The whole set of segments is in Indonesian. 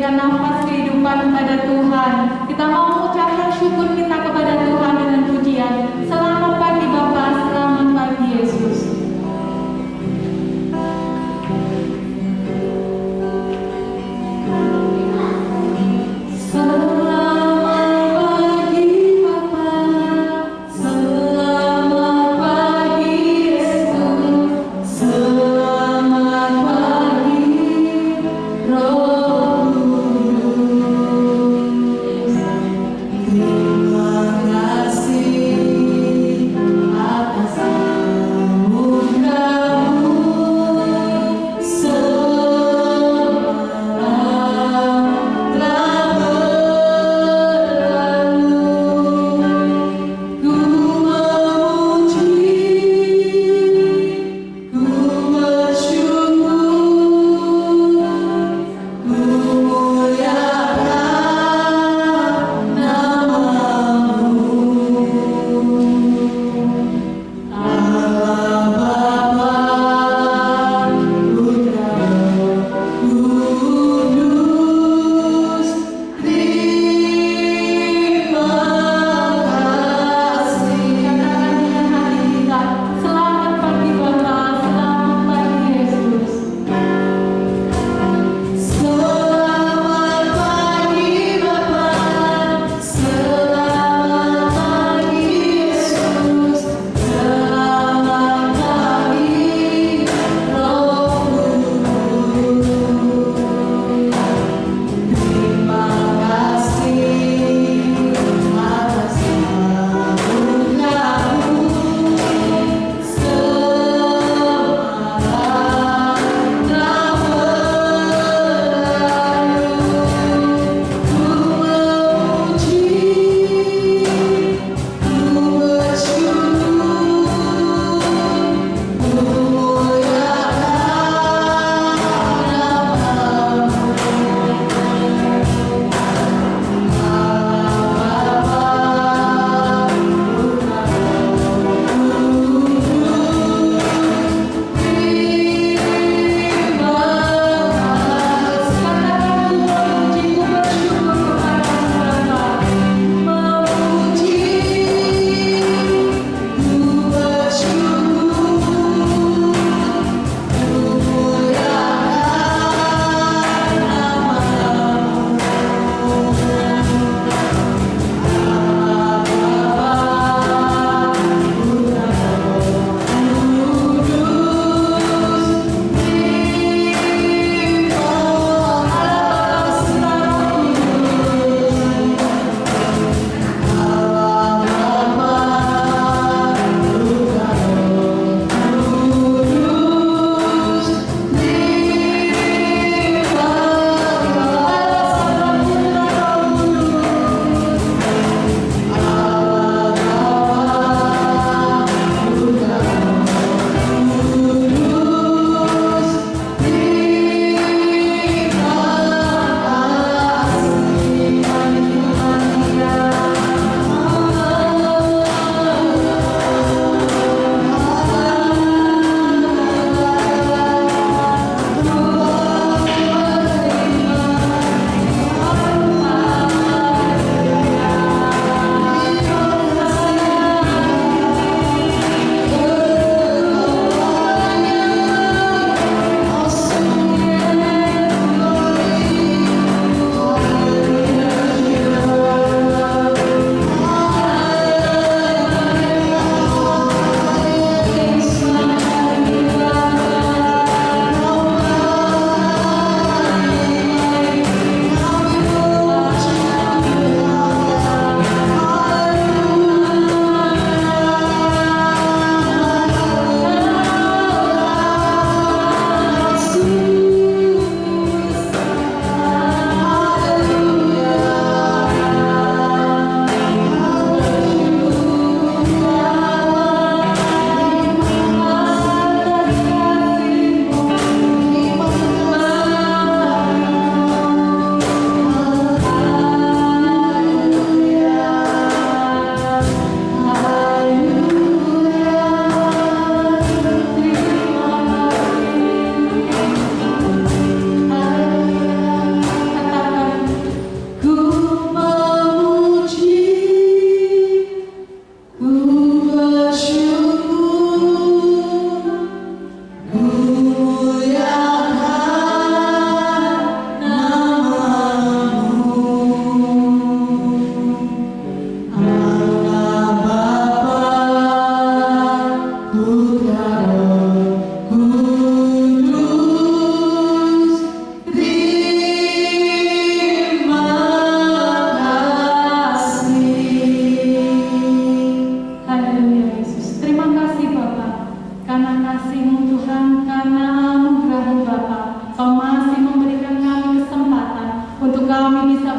memberikan nafas kehidupan kepada Tuhan. Kita mau mengucapkan syukur kita kepada Tuhan dengan pujian. Selamat pagi Bapa, selamat pagi Yesus. Terima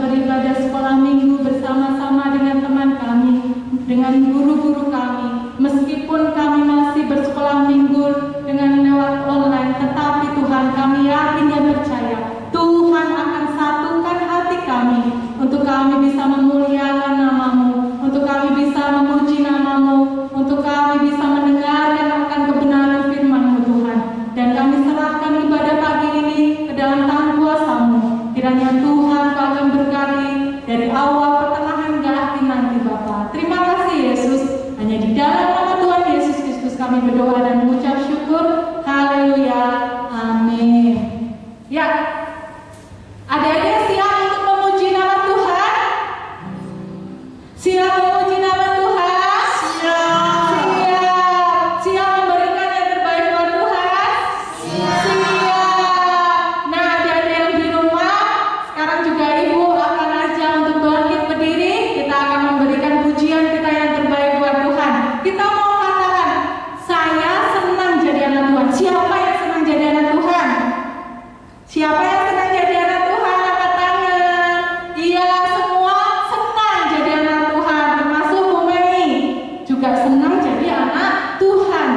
beribadah sekolah minggu bersama-sama dengan teman kami, dengan guru-guru kami. Meskipun kami masih bersekolah minggu dengan lewat online, tetapi Tuhan, kami yakin dan percaya Tuhan akan satukan hati kami untuk kami bisa memuliakan nama-Mu, untuk kami bisa memuji nama-Mu, untuk kami bisa mendengarkan akan kebenaran firman-Mu Tuhan. Dan kami serahkan ibadah pagi ini ke dalam tangan kuasa-Mu. Kiranya Tuhan Kau akan berkati dari awal, pertengahan, hingga akhir nanti Bapa. Terima kasih Yesus. Hanya di dalam nama Tuhan Yesus Kristus kami berdoa dan mengucap syukur. Haleluya. Amin. Ya, adik-adik siap untuk memuji nama Tuhan? Siap memuji nama Tuhan? Siap. Siap memberikan yang terbaik buat Tuhan? Siap. Nah, adik-adik yang di rumah, sekarang juga Ibu akan ajak untuk bangkit berdiri. Kita akan memberikan pujian kita yang terbaik buat Tuhan. Kita mau katakan, saya senang jadi anak Tuhan. Siapa yang senang jadi anak Tuhan? Siapa yang senang jadi anak Tuhan? Angkat tangan. Iya, semua senang jadi anak Tuhan. Termasuk Bu Mei juga senang jadi anak Tuhan.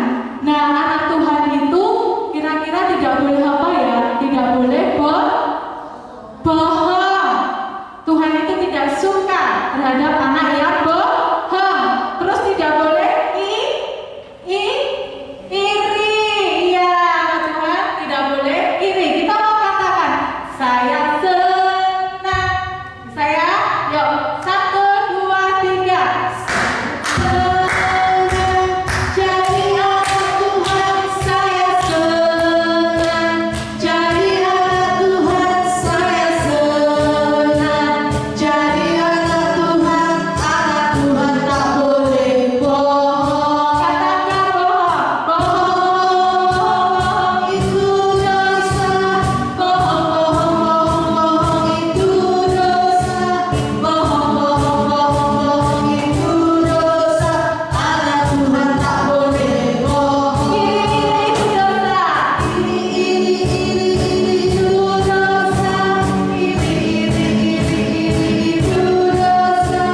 Nah, anak Tuhan itu kira-kira tidak boleh apa ya? Tidak boleh bohong. Tuhan itu tidak suka terhadap anak yang bohong. Terus tidak boleh iri. Iya, Tuhan tidak boleh iri. Kita mau katakan, saya senang. Saya, yuk, 1, 2, 3. Senang jadi anak Tuhan, saya senang. Jadi anak Tuhan, saya senang. Jadi anak Tuhan tak boleh bohong. Katakan bohong itu dosa. Bohong itu dosa. Bohong itu dosa. Anak Tuhan tak boleh bohong. Ini itu dosa. Ini itu dosa. Ini itu dosa.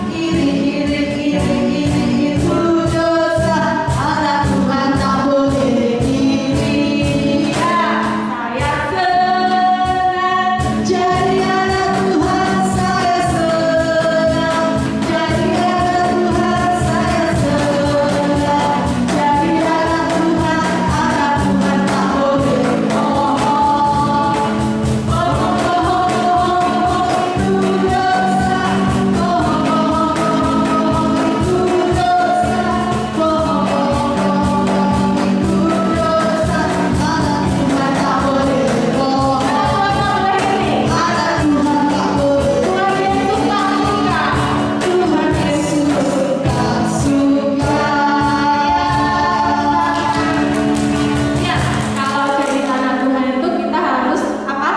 Ini itu dosa. Anak Tuhan tak boleh iri. Saya senang jadi anak Tuhan, saya senang jadi anak Tuhan, saya senang jadi anak Tuhan. Anak Tuhan tak boleh bohong. Bohong itu dosa. Bohong itu dosa. Bohong itu dosa. Anak Tuhan tak boleh bohong. Anak Tuhan tak boleh. Tuhan Yesus suka. Ya, kalau jadi anak Tuhan itu kita harus apa?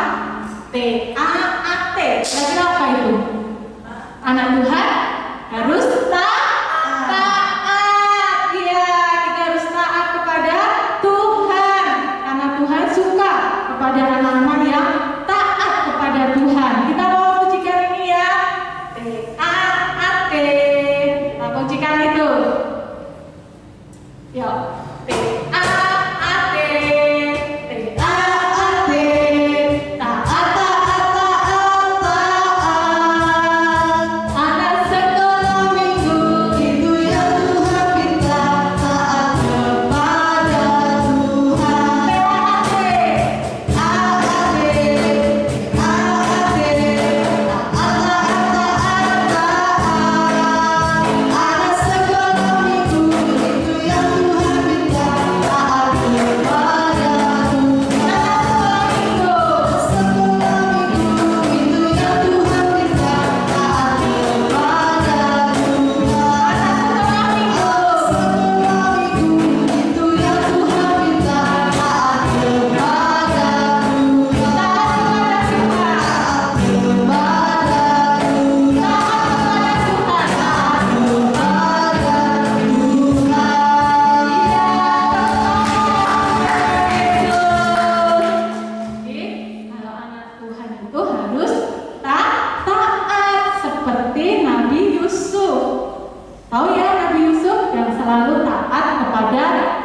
T-A-A-T. Kira-kira apa itu? Anak Tuhan harus taat. Iya, kita harus taat kepada Tuhan. Karena Tuhan suka kepada anak-anak yang taat kepada Tuhan. Kita mau pujikan ini ya. T-A-A-T. Kita pujikan itu. Yuk. T-A-A-T. T-A-A-T. Taat, taat, taat, taat. Anak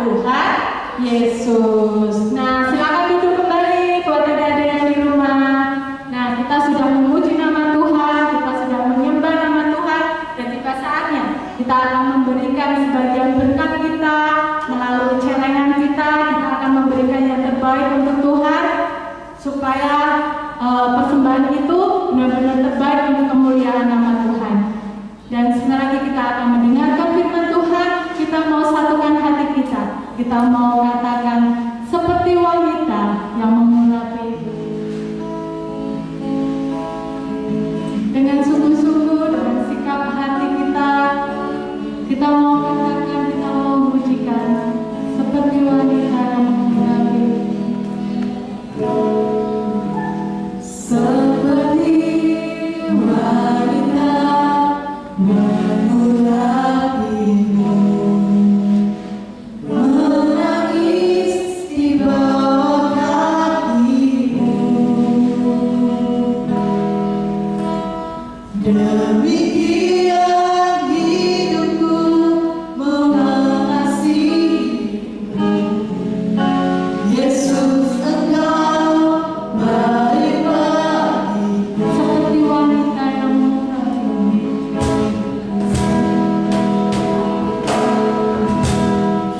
Tuhan Yesus. Nah, silakan duduk kembali buat adik-adik yang di rumah. Nah, kita sudah memuji nama Tuhan, kita sudah menyembah nama Tuhan, dan tiba saatnya kita akan memberikan sebagian berkat kita melalui celengan kita akan memberikan yang terbaik untuk Tuhan, supaya persembahan itu benar-benar terbaik untuk kemuliaan nama Tuhan. Dan sebentar lagi kita akan mendengarkan firman Tuhan. Kita mau satukan hati kita. Kita mau katakan seperti wanita yang mengurapi dengan sungguh-sungguh, dengan sikap hati kita. Kita mau katakan, kita mau memujikan seperti wanita yang mengurapi. Seperti wanita mengurapimu, menangis di bawah kakimu. Demikian hidupku mengasihimu, Yesus, Engkau baik bagiku. Seperti wanita yang mengurapimu,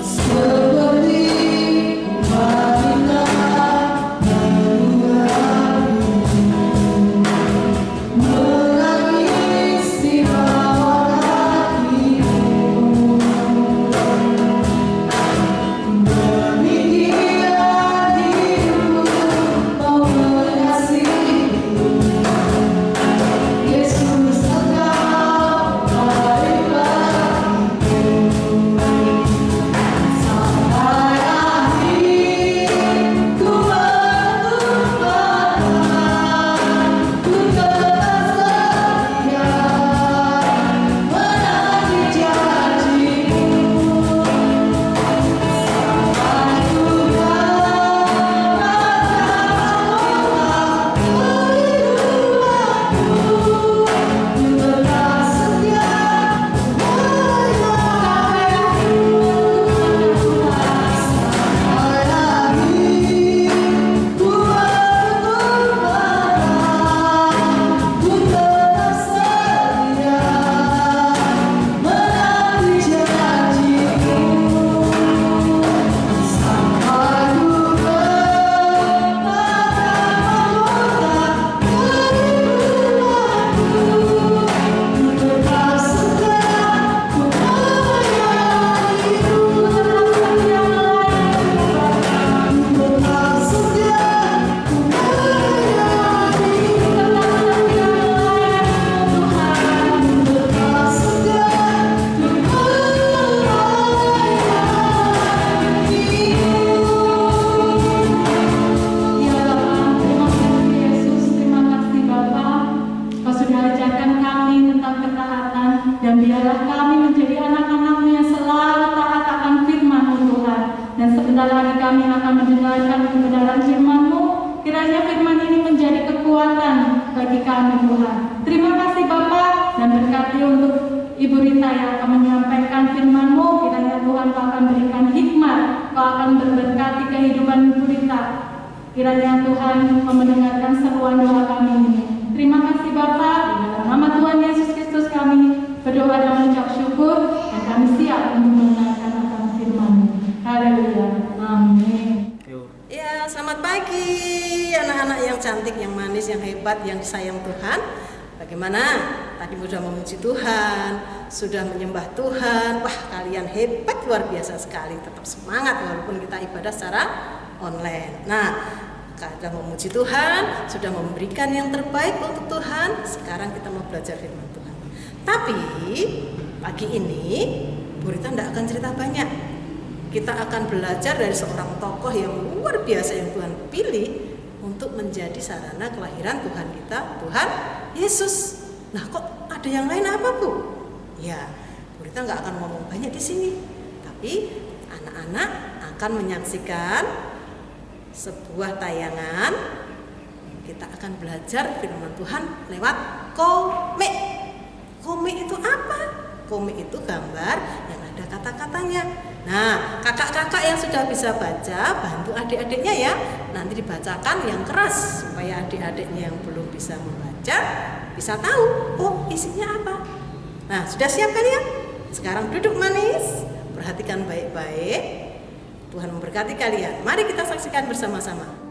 seperti wanita mengurapimu, menangis di bawah kakimu. Demikian hidupku mengasihimu, Yesus, Engkau baik bagiku. Sampai akhir ku bertumpahkan, ku tetap setia menanti janjimu. Sampai ku dapatkan kehidupanku, ku tetap setia dan biarlah kami menjadi anak-anak-Mu yang selalu taat akan firman-Mu, Tuhan. Dan sebentar lagi kami akan mendengarkan kebenaran firman-Mu. Kiranya firman ini menjadi kekuatan bagi kami, Tuhan. Terima kasih Bapa, dan berkati untuk Ibu Rita yang akan menyampaikan firman-Mu. Kiranya Tuhan Kau akan berikan hikmat, Kau akan memberkati kehidupan Ibu Rita. Kiranya Tuhan mendengarkan seruan doa kami ini. Terima kasih Bapa, di dalam nama Tuhan Yesus Kristus kami berdoa dan mengucap syukur, dan kami siap untuk mendengarkan akan firman-Mu. Haleluya. Amin. Ya, selamat pagi anak-anak yang cantik, yang manis, yang hebat, yang disayang Tuhan. Bagaimana? Tadi sudah memuji Tuhan, sudah menyembah Tuhan. Wah, kalian hebat, luar biasa sekali. Tetap semangat walaupun kita ibadah secara online. Nah, sudah memuji Tuhan, sudah memberikan yang terbaik untuk Tuhan. Sekarang kita mau belajar firman Tuhan. Tapi pagi ini Bu Rita tidak akan cerita banyak. Kita akan belajar dari seorang tokoh yang luar biasa yang Tuhan pilih untuk menjadi sarana kelahiran Tuhan kita, Tuhan Yesus. Nah, kok ada yang lain apa Bu? Ya, Bu Rita nggak akan ngomong banyak di sini. Tapi anak-anak akan menyaksikan sebuah tayangan. Kita akan belajar firman Tuhan lewat komik. Komik itu apa? komik itu gambar yang ada kata-katanya. Nah, kakak-kakak yang sudah bisa baca, bantu adik-adiknya ya. Nanti dibacakan yang keras supaya adik-adiknya yang belum bisa membaca bisa tahu, oh isinya apa. Nah, sudah siap kalian? Sekarang duduk manis, perhatikan baik-baik. Tuhan memberkati kalian. Mari kita saksikan bersama-sama.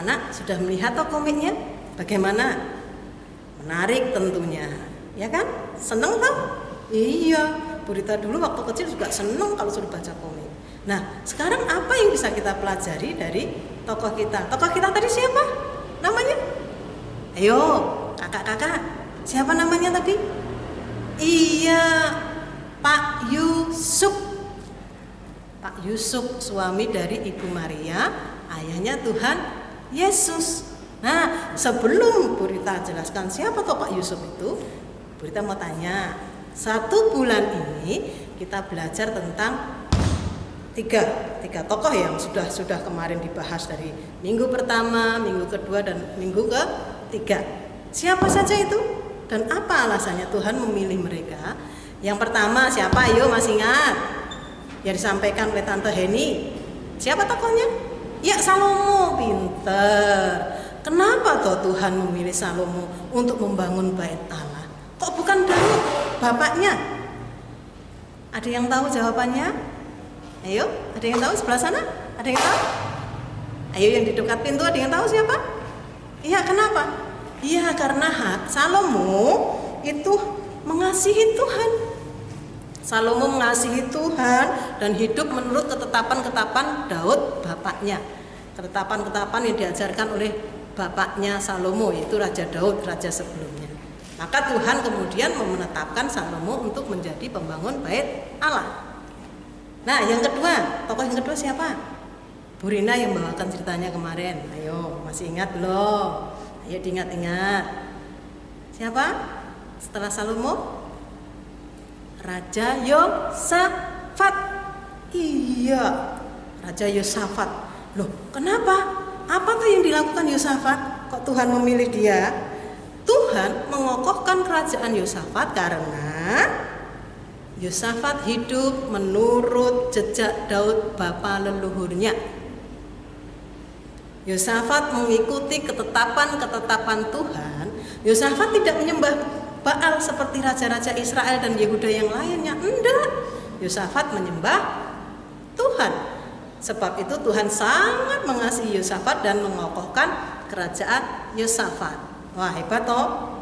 Anak-anak sudah melihat toh komiknya? Bagaimana? Menarik tentunya, ya kan? Seneng toh? Iya, Bu Rita dulu waktu kecil juga seneng kalau sudah baca komik. Nah, sekarang apa yang bisa kita pelajari dari tokoh kita? Tokoh kita tadi siapa? Namanya? Ayo, kakak-kakak, siapa namanya tadi? Iya, Pak Yusuf. Pak Yusuf, suami dari Ibu Maria, ayahnya Tuhan Yesus. Nah, sebelum Bu Rita jelaskan siapa toh Pak Yusuf itu, Bu Rita mau tanya, 1 bulan ini kita belajar tentang tiga tokoh yang sudah kemarin dibahas dari minggu pertama, minggu kedua, dan minggu ketiga. Siapa saja itu dan apa alasannya Tuhan memilih mereka? Yang pertama siapa? Ayo, masih ingat yang disampaikan oleh Tante Heni? Siapa tokohnya? Ya, Salomo. Pinter. Kenapa toh Tuhan memilih Salomo untuk membangun bait Allah? Kok bukan Daud, bapaknya? Ada yang tahu jawabannya? Ayo, ada yang tahu sebelah sana? Ada yang tahu? Ayo, yang di dekat pintu ada yang tahu siapa? Iya, kenapa? Iya, karena Salomo itu mengasihi Tuhan. Salomo mengasihi Tuhan dan hidup menurut ketetapan-ketetapan Daud bapaknya. Ketetapan-ketetapan yang diajarkan oleh bapaknya Salomo, yaitu Raja Daud, raja sebelumnya. Maka Tuhan kemudian menetapkan Salomo untuk menjadi pembangun bait Allah. Nah, yang kedua, tokoh yang kedua siapa? Bu Rina yang bawakan ceritanya kemarin. Ayo, masih ingat belum? Ayo diingat-ingat. Siapa? Setelah Salomo? Raja Yosafat. Iya, Raja Yosafat. Loh, kenapa? Apa tuh yang dilakukan Yosafat? Kok Tuhan memilih dia? Tuhan mengokohkan kerajaan Yosafat karena Yosafat hidup menurut jejak Daud bapa leluhurnya. Yosafat mengikuti ketetapan-ketetapan Tuhan. Yosafat tidak menyembah Baal seperti raja-raja Israel dan Yehuda yang lainnya. Enggak. Yosafat menyembah Tuhan. Sebab itu Tuhan sangat mengasihi Yosafat dan mengokohkan kerajaan Yosafat. Wah, hebat toh.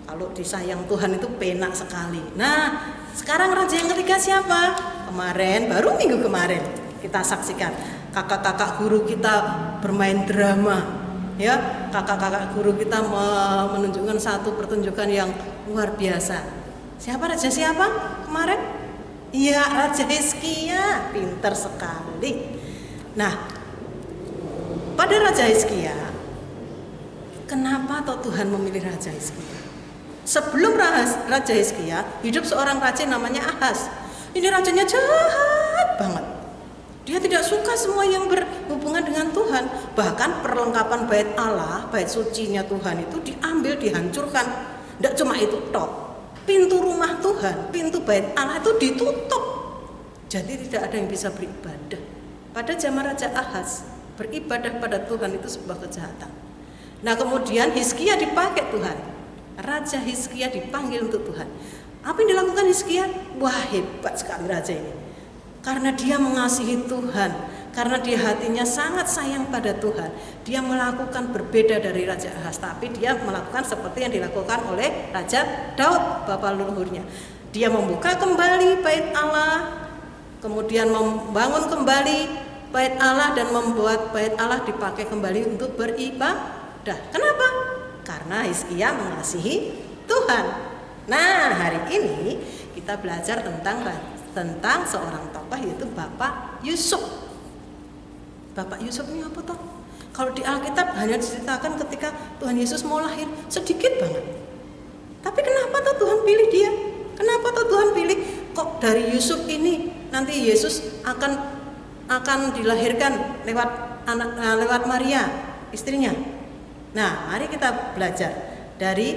Kalau disayang Tuhan itu penak sekali. Nah, sekarang raja yang ketiga siapa? Kemarin, baru minggu kemarin kita saksikan kakak-kakak guru kita bermain drama. Ya, kakak-kakak guru kita menunjukkan satu pertunjukan yang luar biasa. Siapa raja siapa kemarin? Iya, Raja Hizkia. Pinter sekali. Nah, pada Raja Hizkia, kenapa toh Tuhan memilih Raja Hizkia? Sebelum Raja Hizkia hidup seorang raja namanya Ahaz. Ini rajanya jahat banget. Dia tidak suka semua yang berhubungan dengan Tuhan. Bahkan perlengkapan bait Allah, bait sucinya Tuhan itu diambil, dihancurkan. Tidak cuma itu toh, pintu rumah Tuhan, pintu bait Allah itu ditutup. Jadi tidak ada yang bisa beribadah. Pada zaman Raja Ahaz, beribadah pada Tuhan itu sebuah kejahatan. Nah, kemudian Hizkia dipakai Tuhan. Raja Hizkia dipanggil untuk Tuhan. Apa yang dilakukan Hizkia? Wah, hebat sekali raja ini. Karena dia mengasihi Tuhan, karena dia hatinya sangat sayang pada Tuhan, dia melakukan berbeda dari Raja Ahaz, tapi dia melakukan seperti yang dilakukan oleh Raja Daud, bapa leluhurnya. Dia membuka kembali bait Allah, kemudian membangun kembali bait Allah dan membuat bait Allah dipakai kembali untuk beribadah. Kenapa? Karena Hizkia mengasihi Tuhan. Nah, hari ini kita belajar tentang seorang tokoh, yaitu Bapak Yusuf. Bapak Yusuf ini apa toh? Kalau di Alkitab hanya diceritakan ketika Tuhan Yesus mau lahir, sedikit banget. Tapi kenapa toh Tuhan pilih dia? Kenapa toh Tuhan pilih kok dari Yusuf ini nanti Yesus akan dilahirkan lewat Maria, istrinya. Nah, mari kita belajar dari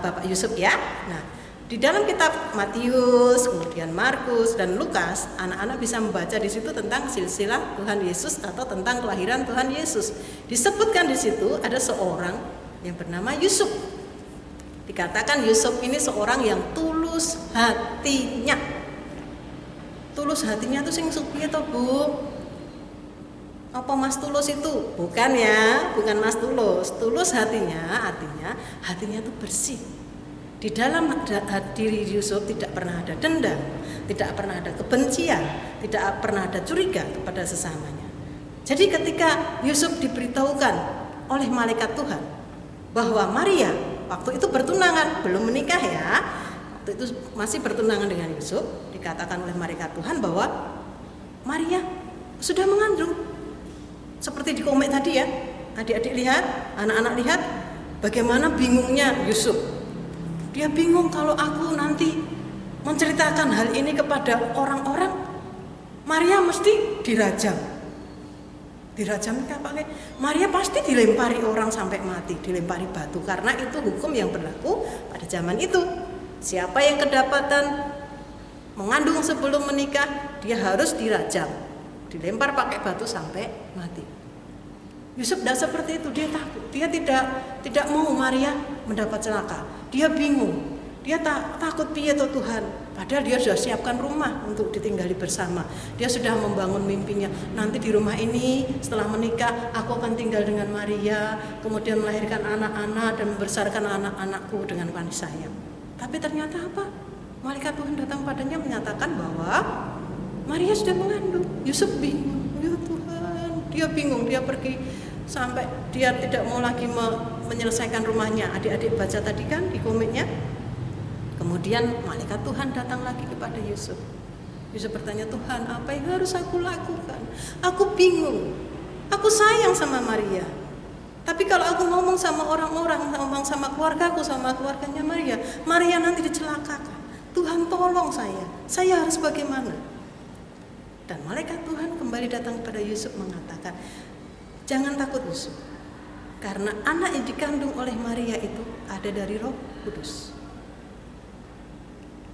Bapak Yusuf ya. Nah, di dalam kitab Matius, kemudian Markus dan Lukas, anak-anak bisa membaca di situ tentang silsilah Tuhan Yesus atau tentang kelahiran Tuhan Yesus. Disebutkan di situ ada seorang yang bernama Yusuf. Dikatakan Yusuf ini seorang yang tulus hatinya. Tulus hatinya itu sing supiye to, Bu? Apa Mas Tulus itu? Bukan ya, bukan Mas Tulus. Tulus hatinya, artinya hatinya itu bersih. Di dalam diri Yusuf tidak pernah ada dendam, tidak pernah ada kebencian, tidak pernah ada curiga kepada sesamanya. Jadi ketika Yusuf diberitahukan oleh malaikat Tuhan bahwa Maria waktu itu bertunangan, belum menikah ya, waktu itu masih bertunangan dengan Yusuf, dikatakan oleh malaikat Tuhan bahwa Maria sudah mengandung. Seperti di komik tadi ya, adik-adik lihat, anak-anak lihat bagaimana bingungnya Yusuf. Dia bingung kalau aku nanti menceritakan hal ini kepada orang-orang, Maria mesti dirajam. Dirajam pakai Maria pasti dilempari orang sampai mati, dilempari batu, karena itu hukum yang berlaku pada zaman itu. Siapa yang kedapatan mengandung sebelum menikah, dia harus dirajam, dilempar pakai batu sampai mati. Yusuf tidak seperti itu, dia takut, dia tidak mau Maria mendapat celaka. Dia bingung, dia takut piye toh Tuhan. Padahal dia sudah siapkan rumah untuk ditinggali bersama. Dia sudah membangun mimpinya. Nanti di rumah ini setelah menikah aku akan tinggal dengan Maria, kemudian melahirkan anak-anak dan membesarkan anak-anakku dengan kasih sayang. Tapi ternyata apa? Malaikat Tuhan datang padanya menyatakan bahwa Maria sudah mengandung. Yusuf bingung, ya Tuhan, dia bingung, dia pergi sampai dia tidak mau lagi menyelesaikan rumahnya. Adik-adik baca tadi kan di komiknya. Kemudian malaikat Tuhan datang lagi kepada Yusuf. Yusuf bertanya, Tuhan, apa yang harus aku lakukan? Aku bingung. Aku sayang sama Maria. Tapi kalau aku ngomong sama orang-orang, ngomong sama keluargaku, sama keluarganya Maria, Maria nanti dicelakakan. Tuhan tolong saya harus bagaimana? Dan malaikat Tuhan kembali datang kepada Yusuf mengatakan, jangan takut Yusuf, karena anak yang dikandung oleh Maria itu ada dari Roh Kudus.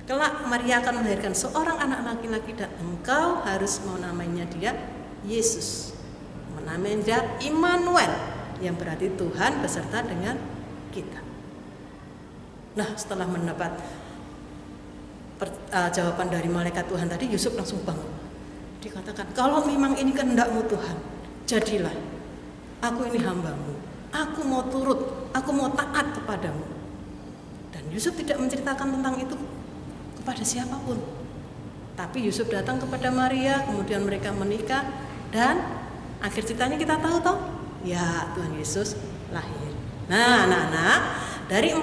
Kelak Maria akan melahirkan seorang anak laki-laki dan engkau harus menamainya dia Yesus. Menamainya dia Immanuel, yang berarti Tuhan beserta dengan kita. Nah, setelah mendapat jawaban dari malaikat Tuhan tadi, Yusuf langsung bangun. Dikatakan, kalau memang ini kehendak-Mu Tuhan, jadilah. Aku ini hamba-Mu. Aku mau turut, aku mau taat kepadamu. Dan Yusuf tidak menceritakan tentang itu kepada siapapun. Tapi Yusuf datang kepada Maria, kemudian mereka menikah, dan akhir ceritanya kita tahu toh, ya Tuhan Yesus lahir. Nah, anak-anak, dari 4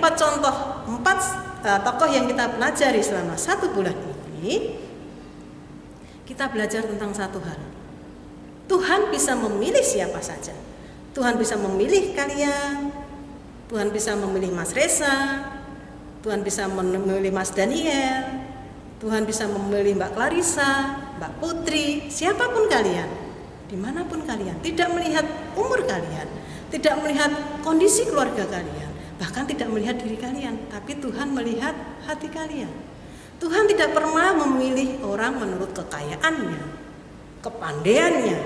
tokoh yang kita pelajari selama 1 bulan ini, kita belajar tentang satu hal. Tuhan bisa memilih siapa saja. Tuhan bisa memilih kalian. Tuhan bisa memilih Mas Reza. Tuhan bisa memilih Mas Daniel. Tuhan bisa memilih Mbak Clarissa, Mbak Putri, siapapun kalian, dimanapun kalian. Tidak melihat umur kalian, tidak melihat kondisi keluarga kalian, bahkan tidak melihat diri kalian. Tapi Tuhan melihat hati kalian. Tuhan tidak pernah memilih orang menurut kekayaannya, kepandaiannya,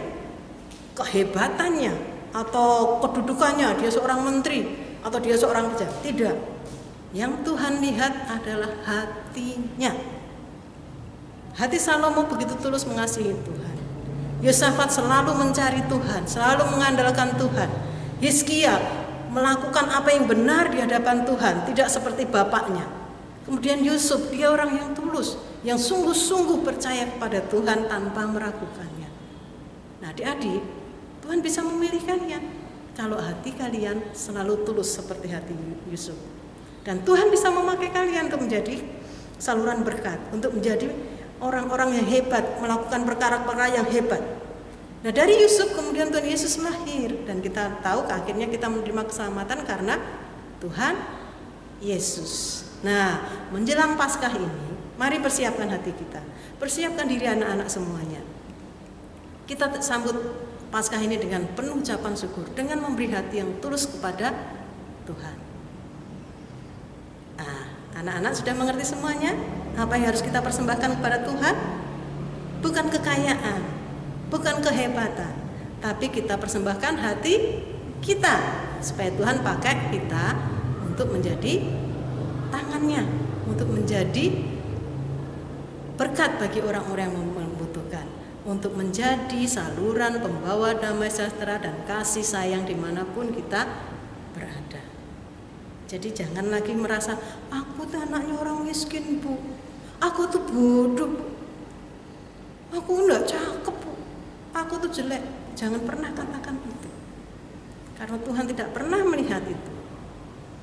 kehebatannya, atau kedudukannya. Dia seorang menteri atau dia seorang raja. Tidak. Yang Tuhan lihat adalah hatinya. Hati Salomo begitu tulus mengasihi Tuhan. Yosafat selalu mencari Tuhan, selalu mengandalkan Tuhan. Hizkia melakukan apa yang benar di hadapan Tuhan, tidak seperti bapaknya. Kemudian Yusuf, dia orang yang tulus, yang sungguh-sungguh percaya kepada Tuhan tanpa meragukannya. Nah, adik-adik, Tuhan bisa memilih kalian kalau hati kalian selalu tulus seperti hati Yusuf. Dan Tuhan bisa memakai kalian untuk menjadi saluran berkat, untuk menjadi orang-orang yang hebat, melakukan perkara-perkara yang hebat. Nah, dari Yusuf kemudian Tuhan Yesus lahir, dan kita tahu akhirnya kita menerima keselamatan karena Tuhan Yesus. Nah, menjelang Paskah ini, mari persiapkan hati kita, persiapkan diri anak-anak semuanya. Kita sambut Paskah ini dengan penuh ucapan syukur, dengan memberi hati yang tulus kepada Tuhan. Nah, anak-anak sudah mengerti semuanya apa yang harus kita persembahkan kepada Tuhan? Bukan kekayaan, bukan kehebatan, tapi kita persembahkan hati kita supaya Tuhan pakai kita untuk menjadi tangannya, untuk menjadi berkat bagi orang-orang yang membutuhkan. untuk menjadi saluran pembawa damai sejahtera dan kasih sayang dimanapun kita berada. Jadi jangan lagi merasa, aku tuh anaknya orang miskin Bu, aku tuh bodoh Bu, aku enggak cakep Bu, aku tuh jelek. Jangan pernah katakan itu, karena Tuhan tidak pernah melihat itu.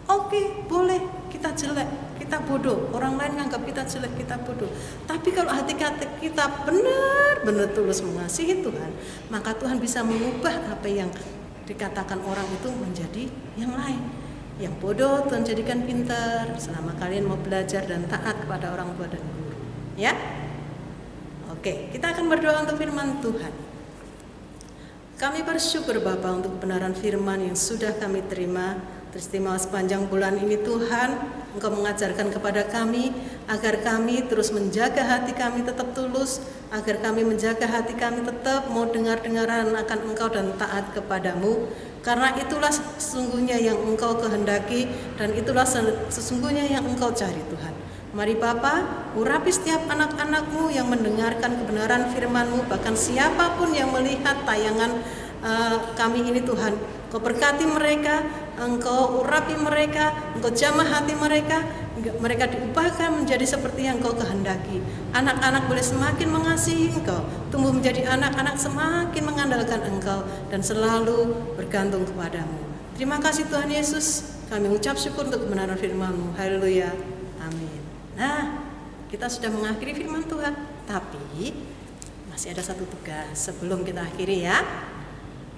Oke, boleh kita jelek, kita bodoh, orang lain menganggap kita jelek, kita bodoh. Tapi kalau hati kita benar-benar tulus mengasihi Tuhan, maka Tuhan bisa mengubah apa yang dikatakan orang itu menjadi yang lain. Yang bodoh Tuhan jadikan pintar selama kalian mau belajar dan taat kepada orang tua dan guru. Ya? Oke, kita akan berdoa untuk firman Tuhan. Kami bersyukur Bapa untuk kebenaran firman yang sudah kami terima. Teristimewa sepanjang bulan ini Tuhan, Engkau mengajarkan kepada kami agar kami terus menjaga hati kami tetap tulus, agar kami menjaga hati kami tetap mau dengar-dengaran akan Engkau dan taat kepadamu. Karena itulah sesungguhnya yang Engkau kehendaki dan itulah sesungguhnya yang Engkau cari Tuhan. Mari Bapa, urapi setiap anak-anak-Mu yang mendengarkan kebenaran firman-Mu, bahkan siapapun yang melihat tayangan kami ini Tuhan. Engkau berkati mereka, Engkau urapi mereka, Engkau jamah hati mereka, mereka diubahkan menjadi seperti yang Engkau kehendaki. Anak-anak boleh semakin mengasihi Engkau, tumbuh menjadi anak-anak semakin mengandalkan Engkau dan selalu bergantung kepadamu. Terima kasih Tuhan Yesus, kami mengucap syukur untuk kebenaran firman-Mu. Haleluya, amin. Nah, kita sudah mengakhiri firman Tuhan, tapi masih ada satu tugas sebelum kita akhiri ya.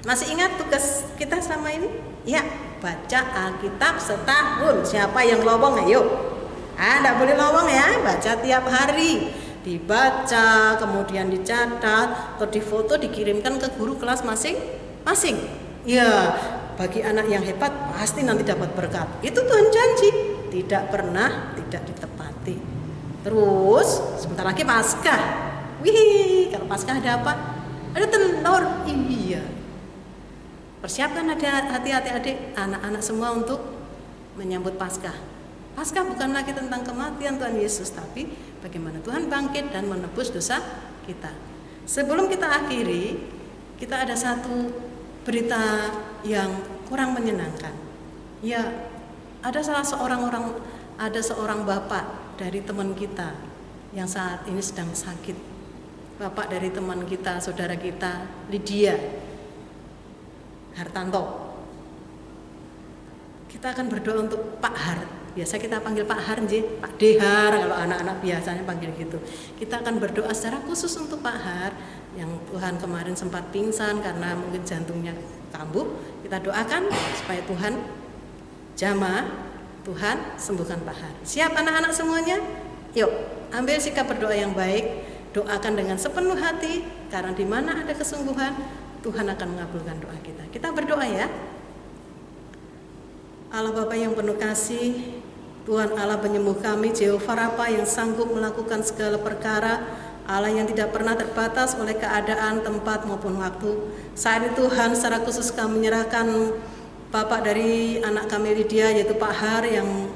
Masih ingat tugas kita selama ini? Ya, baca Alkitab setahun. Siapa yang lowong ayo? Tidak boleh lowong ya, baca tiap hari. Dibaca, kemudian dicatat, atau difoto, dikirimkan ke guru kelas masing-masing. Ya, bagi anak yang hebat pasti nanti dapat berkat. Itu Tuhan janji, tidak pernah tidak ditepati. Terus, sebentar lagi Paskah. Wih, kalau Paskah ada apa? Ada telur, iya. Persiapkan hati-hati adik, anak-anak semua untuk menyambut Paskah. Paskah bukan lagi tentang kematian Tuhan Yesus, tapi bagaimana Tuhan bangkit dan menebus dosa kita. Sebelum kita akhiri, kita ada satu berita yang kurang menyenangkan. Ya, ada seorang bapak dari teman kita yang saat ini sedang sakit. Bapak dari teman kita, saudara kita, Lydia Hartanto. Kita akan berdoa untuk Pak Har. Biasa kita panggil Pak Har, Pak Dehar kalau anak-anak biasanya panggil gitu. Kita akan berdoa secara khusus untuk Pak Har yang Tuhan kemarin sempat pingsan karena mungkin jantungnya kambuh. Kita doakan supaya Tuhan jamah, Tuhan sembuhkan Pak Har. Siap anak-anak semuanya? Yuk, ambil sikap berdoa yang baik. Doakan dengan sepenuh hati, karena di mana ada kesungguhan Tuhan akan mengabulkan doa kita. Kita berdoa ya. Allah Bapa yang penuh kasih, Tuhan Allah penyembuh kami, Jehovah Rafa yang sanggup melakukan segala perkara, Allah yang tidak pernah terbatas oleh keadaan, tempat maupun waktu. Saat ini Tuhan secara khusus kami menyerahkan Bapak dari anak kami Lydia, yaitu Pak Har yang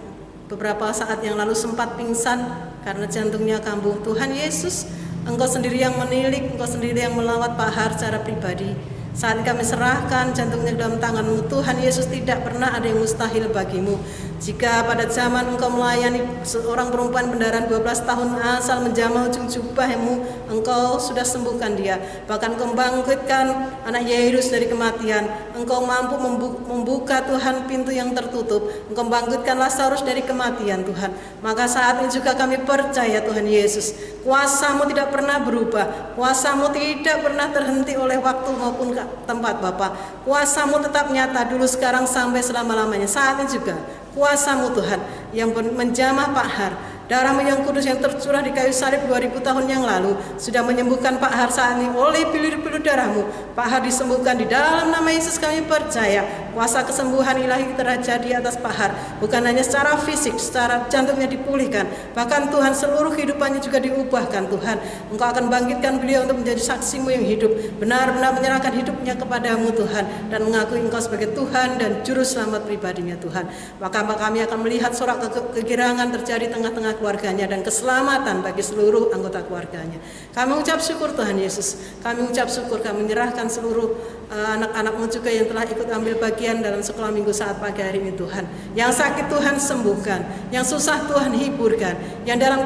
beberapa saat yang lalu sempat pingsan karena jantungnya kambuh. Tuhan Yesus, Engkau sendiri yang menilik, Engkau sendiri yang melawat Pak Har secara pribadi. Saat kami serahkan jantungnya dalam tangan-Mu, Tuhan Yesus, tidak pernah ada yang mustahil bagimu. Jika pada zaman Engkau melayani seorang perempuan pendarahan 12 tahun asal menjamah ujung jubah-Mu, Engkau sudah sembuhkan dia. Bahkan Engkau membangkitkan anak Yairus dari kematian. Engkau mampu membuka Tuhan pintu yang tertutup. Engkau membangkitkan Lazarus dari kematian Tuhan. Maka saat ini juga kami percaya Tuhan Yesus, kuasa-Mu tidak pernah berubah. Kuasa-Mu tidak pernah terhenti oleh waktu maupun tempat Bapa. Kuasa-Mu tetap nyata dulu, sekarang, sampai selama-lamanya. Saat ini juga kuasa-Mu Tuhan yang menjamah Pak Har. Darah-Mu yang kudus yang tercurah di kayu salib 2000 tahun yang lalu sudah menyembuhkan Pak Har. Saat ini oleh pilu-pilu darah-Mu, Pak Har disembuhkan. Di dalam nama Yesus kami percaya kuasa kesembuhan ilahi terjadi atas Pak Har. Bukan hanya secara fisik, secara jantungnya dipulihkan, bahkan Tuhan seluruh kehidupannya juga diubahkan. Tuhan, Engkau akan bangkitkan beliau untuk menjadi saksi-Mu yang hidup, benar-benar menyerahkan hidupnya kepadamu Tuhan, dan mengakui Engkau sebagai Tuhan dan Juru Selamat pribadinya Tuhan. Maka kami akan melihat sorak kegirangan terjadi tengah-tengah keluarganya dan keselamatan bagi seluruh anggota keluarganya. Kami ucap syukur Tuhan Yesus. Kami ucap syukur, kami menyerahkan seluruh anak-anak-Mu juga yang telah ikut ambil bagian dalam sekolah minggu saat pagi hari ini Tuhan. Yang sakit Tuhan sembuhkan, yang susah Tuhan hiburkan, yang dalam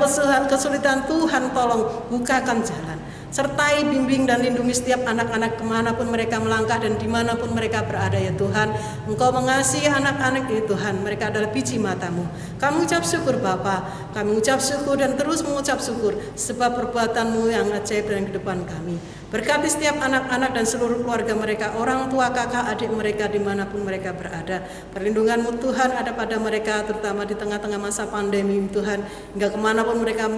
kesulitan Tuhan tolong bukakan jalan. Sertai, bimbing dan lindungi setiap anak-anak kemanapun mereka melangkah dan dimanapun mereka berada ya Tuhan. Engkau mengasihi anak-anak ini Tuhan, mereka adalah biji mata-Mu. Kami ucap syukur Bapa, kami ucap syukur dan terus mengucap syukur sebab perbuatan-Mu yang ajaib dalam kehidupan kami. Berkati setiap anak-anak dan seluruh keluarga mereka, orang tua, kakak, adik mereka dimanapun mereka berada. Perlindungan-Mu Tuhan ada pada mereka, terutama di tengah-tengah masa pandemi Tuhan, hingga kemanapun mereka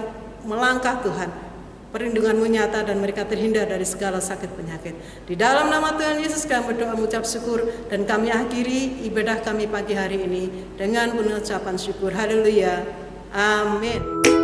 melangkah Tuhan. Perlindungan-Mu nyata dan mereka terhindar dari segala sakit penyakit. Di dalam nama Tuhan Yesus kami berdoa mengucap syukur dan kami akhiri ibadah kami pagi hari ini dengan penuh ucapan syukur. Haleluya. Amin.